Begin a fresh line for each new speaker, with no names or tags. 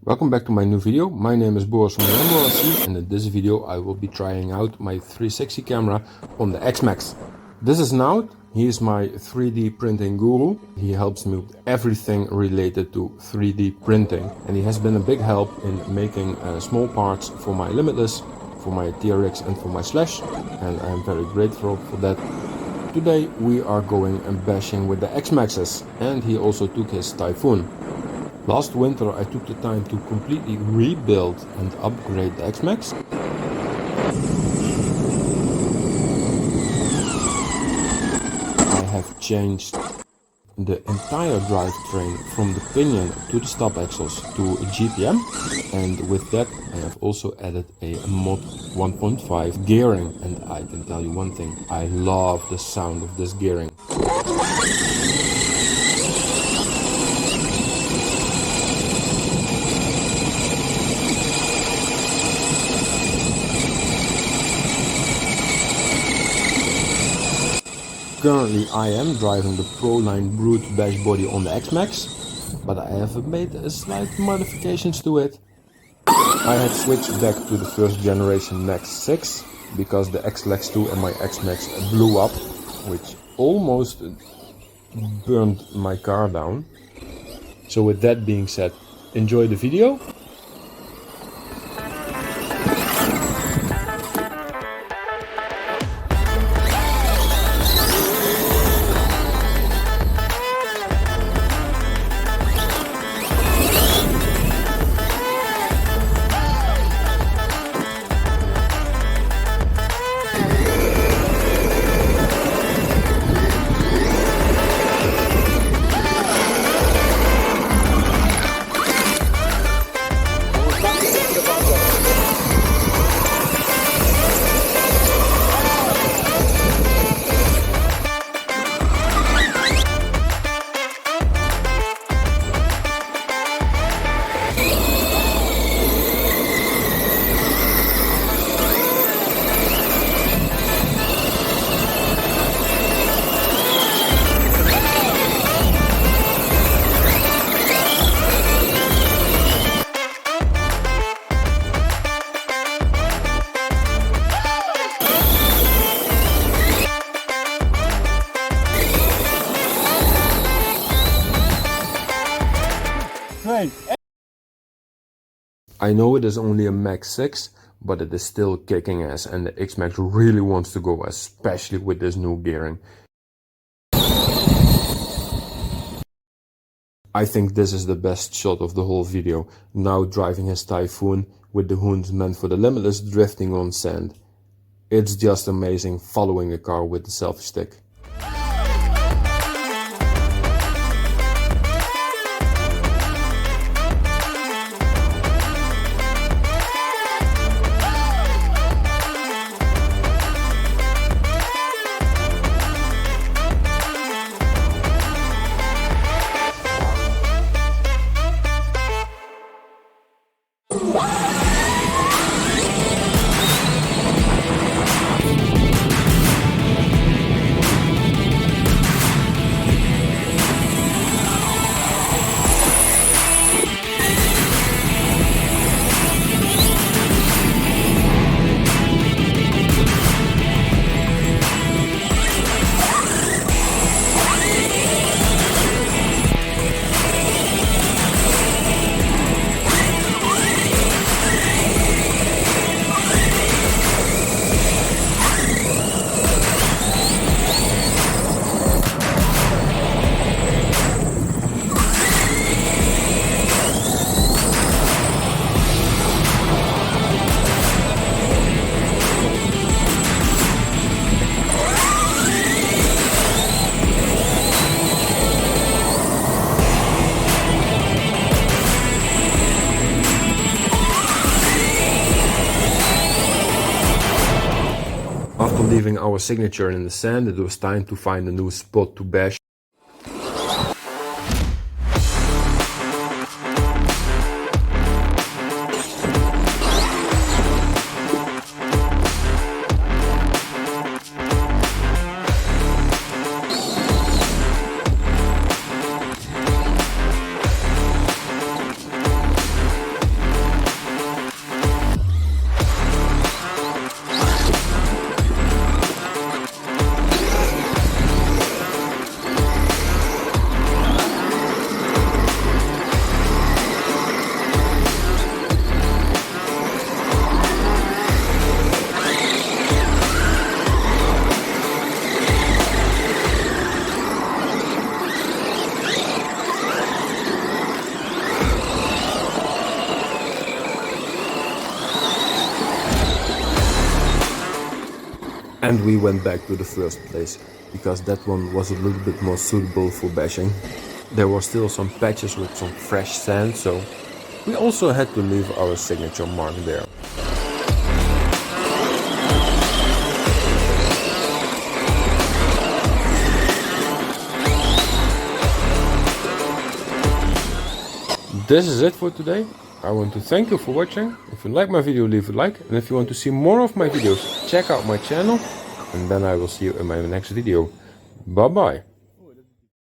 Welcome back to my new video. My name is Boris from Rembo RC, and in this video I will be trying out my 360 camera on the X-maxx. This is Nout. He is my 3D printing guru. He helps me with everything related to 3D printing, and he has been a big help in making small parts for my Limitless, for my TRX and for my Slash, and I am very grateful for that. Today we are going and bashing with the X-maxxes, and he also took his Typhoon. Last winter I took the time to completely rebuild and upgrade the X-maxx. I have changed the entire drivetrain from the pinion to the stop axles to GPM, and with that I have also added a mod 1.5 gearing, and I can tell you one thing, I love the sound of this gearing. Currently I am driving the Proline Brute Bash body on the X-maxx, but I have made slight modifications to it. I had switched back to the first generation Max 6 because the X-Lex 2 and my X-maxx blew up, which almost burned my car down. So with that being said, enjoy the video. I know it is only a Max 6, but it is still kicking ass, and the X-maxx really wants to go, especially with this new gearing. I think this is the best shot of the whole video, now driving his Typhoon with the hoons meant for the Limitless drifting on sand. It's just amazing following a car with the selfie stick. After leaving our signature in the sand, it was time to find a new spot to bash. And we went back to the first place, because that one was a little bit more suitable for bashing. There were still some patches with some fresh sand, so we also had to leave our signature mark there. This is it for today. I want to thank you for watching. If you like my video, leave a like. And if you want to see more of my videos, check out my channel. And then I will see you in my next video. Bye bye.